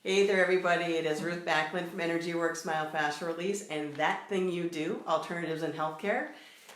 Hey there, everybody. It is Ruth Backlund from Energy Works Myofascial Release and That Thing You Do, Alternatives in Healthcare.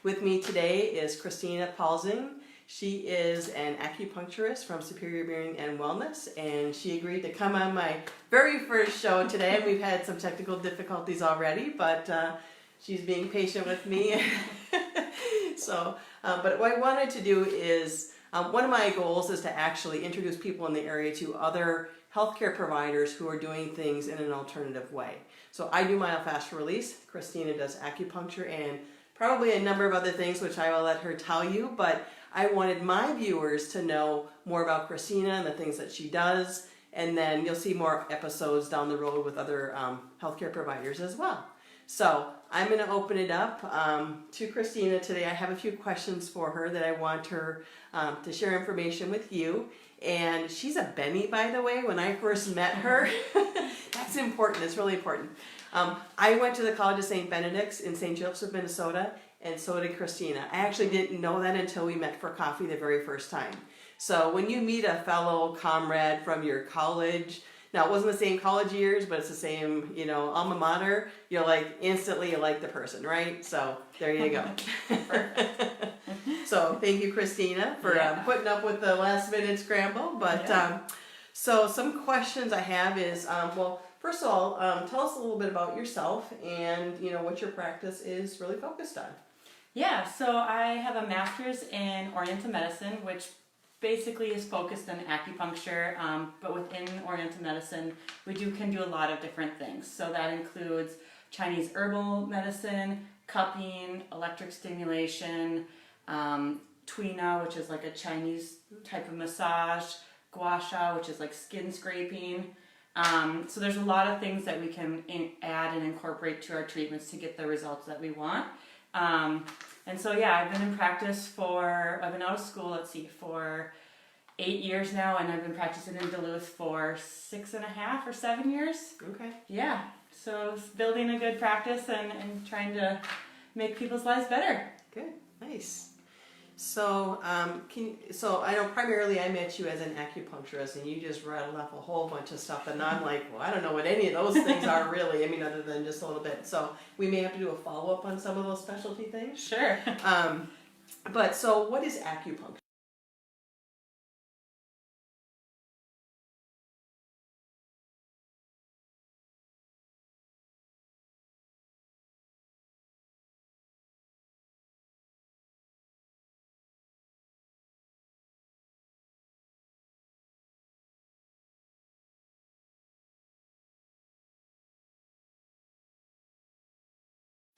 With me today is Kristina Paulsing. She is an acupuncturist from Superior Being and Wellness, and she agreed to come on my very first show today. We've had some technical difficulties already, but she's being patient with me. But what I wanted to do is, one of my goals is to actually introduce people in the area to other healthcare providers who are doing things in an alternative way. So I do myofascial release, Kristina does acupuncture, and probably a number of other things which I will let her tell you, but I wanted my viewers to know more about Kristina and the things that she does, and then you'll see more episodes down the road with other healthcare providers as well. So I'm going to open it up to Kristina today. I have a few questions for her that I want her to share information with you. And she's a Benny, by the way, when I first met her. That's important. It's really important. I went to the College of St. Benedict's in St. Joseph, Minnesota, and so did Kristina. I actually didn't know that until we met for coffee the very first time. So when you meet a fellow comrade from your college, now it wasn't the same college years, but it's the same, alma mater, you're like, instantly you like the person, right? So there you go. So thank you, Kristina, for putting up with the last minute scramble. But so some questions I have is, well, first of all, tell us a little bit about yourself and what your practice is really focused on. Yeah, so I have a master's in Oriental medicine, which basically is focused on acupuncture, but within Oriental medicine, we can do a lot of different things. So that includes Chinese herbal medicine, cupping, electric stimulation, Tuina, which is like a Chinese type of massage, gua sha, which is like skin scraping. So there's a lot of things that we can add and incorporate to our treatments to get the results that we want. And so I've been in practice I've been out of school, for 8 years now, and I've been practicing in Duluth for 6.5 or 7 years. Okay. Yeah, so building a good practice and trying to make people's lives better. Good, nice. So, so I know primarily I met you as an acupuncturist, and you just rattled off a whole bunch of stuff, and I'm like, well, I don't know what any of those things are really. I mean, other than just a little bit. So we may have to do a follow-up on some of those specialty things. Sure. But so what is acupuncture?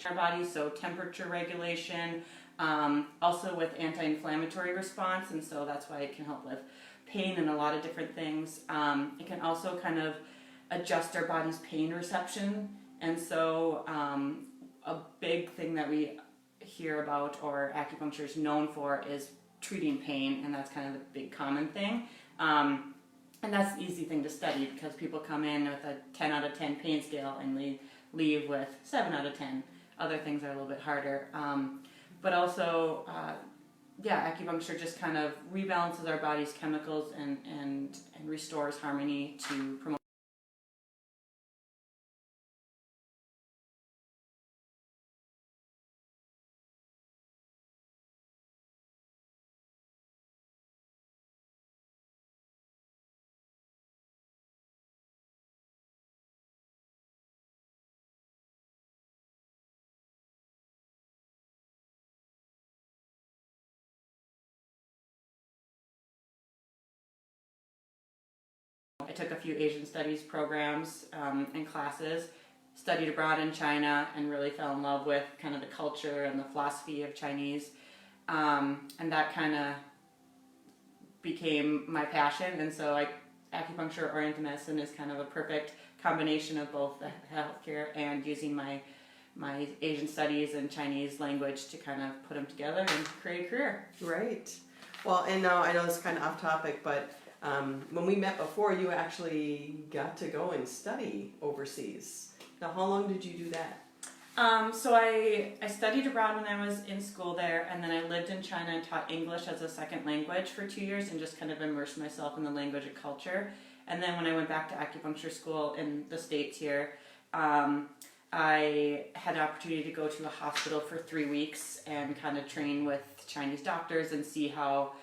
Our body, so temperature regulation, also with anti-inflammatory response, and so that's why it can help with pain and a lot of different things. It can also kind of adjust our body's pain reception, and so a big thing that we hear about or acupuncture is known for is treating pain, and that's kind of the big common thing. And that's the easy thing to study because people come in with a 10 out of 10 pain scale and leave with 7 out of 10. Other things are a little bit harder. But also, acupuncture just kind of rebalances our body's chemicals and restores harmony to promote. I took a few Asian studies programs and classes, studied abroad in China, and really fell in love with kind of the culture and the philosophy of Chinese. And that kind of became my passion, and so acupuncture Oriental medicine is kind of a perfect combination of both the healthcare and using my Asian studies and Chinese language to kind of put them together and create a career. Right. Well, and now I know this is kind of off topic, but when we met before, you actually got to go and study overseas. Now, how long did you do that? So I studied abroad when I was in school there, and then I lived in China and taught English as a second language for 2 years and just kind of immersed myself in the language and culture. And then when I went back to acupuncture school in the States here, I had the opportunity to go to a hospital for 3 weeks and kind of train with Chinese doctors and see how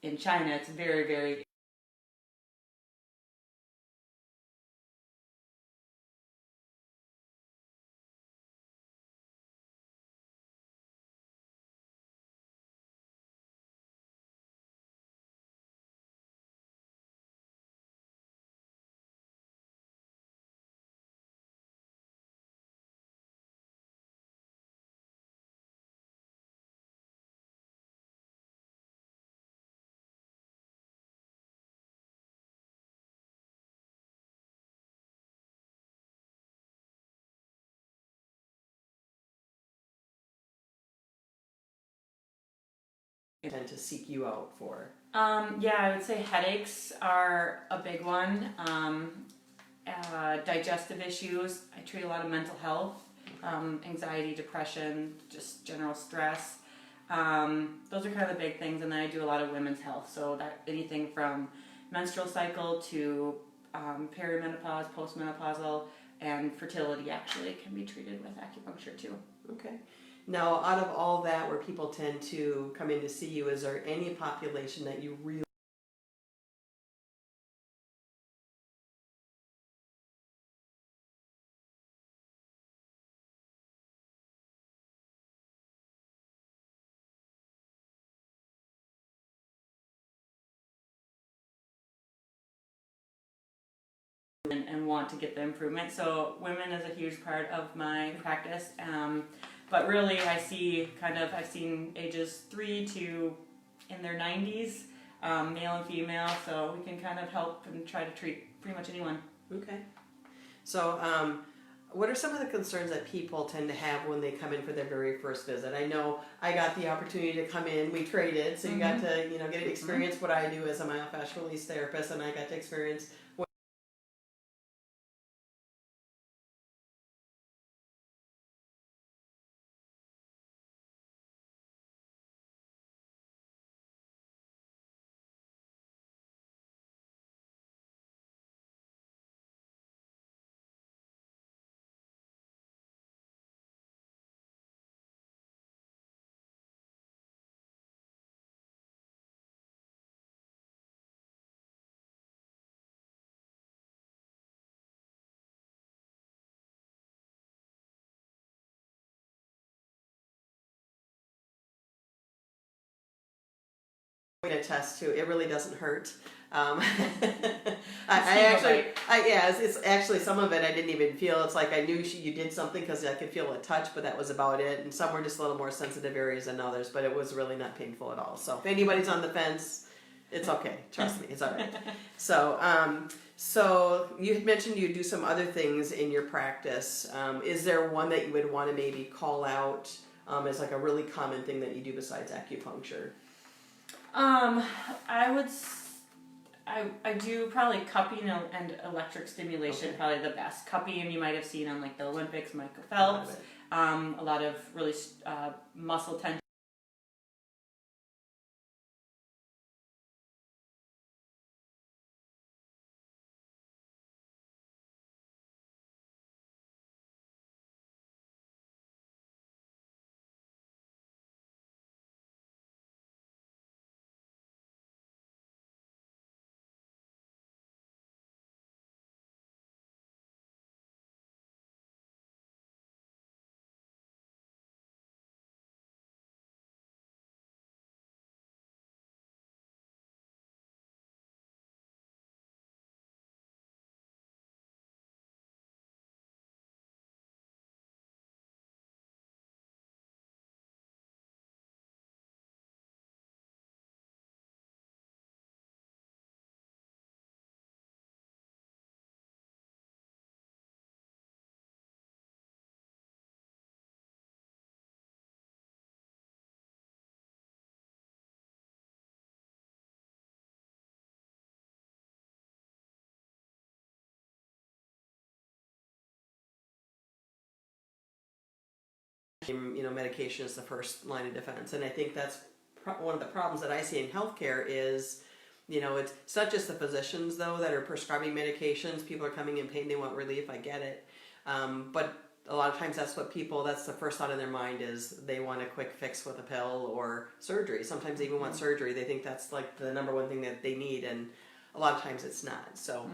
in China it's very, very tend to seek you out for? yeah, I would say headaches are a big one. Digestive issues. I treat a lot of mental health, anxiety, depression, just general stress. Those are kind of the big things, and then I do a lot of women's health. So that anything from menstrual cycle to perimenopause, postmenopausal, and fertility actually can be treated with acupuncture too. Okay. Now, out of all that, where people tend to come in to see you, is there any population that you really And want to get the improvement. So women is a huge part of my practice. But really I've seen ages 3 to in their 90s, male and female, so we can kind of help and try to treat pretty much anyone. Okay. So, what are some of the concerns that people tend to have when they come in for their very first visit? I know I got the opportunity to come in, we traded, so you got to, get to experience what I do as a myofascial release therapist, and I got to experience what I'm going to attest to. It really doesn't hurt. It's actually some of it I didn't even feel. It's like I knew you did something because I could feel a touch, but that was about it. And some were just a little more sensitive areas than others, but it was really not painful at all. So if anybody's on the fence, it's okay. Trust me, it's all right. So you had mentioned you do some other things in your practice. Is there one that you would want to maybe call out as like a really common thing that you do besides acupuncture? I do probably cupping and electric stimulation, probably the best. Cupping you might have seen on like the Olympics, Michael Phelps. A lot of really muscle tension. Medication is the first line of defense, and I think that's one of the problems that I see in healthcare is You know, it's not just the physicians though that are prescribing medications. People are coming in pain, they want relief. I get it, but a lot of times that's the first thought in their mind is they want a quick fix with a pill or surgery. Sometimes they even want surgery. They think that's like the number one thing that they need, and a lot of times it's not. So.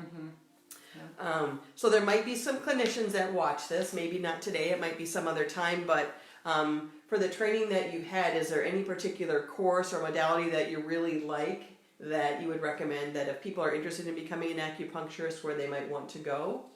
So there might be some clinicians that watch this, maybe not today, it might be some other time, but for the training that you had, is there any particular course or modality that you really like that you would recommend that if people are interested in becoming an acupuncturist, where they might want to go?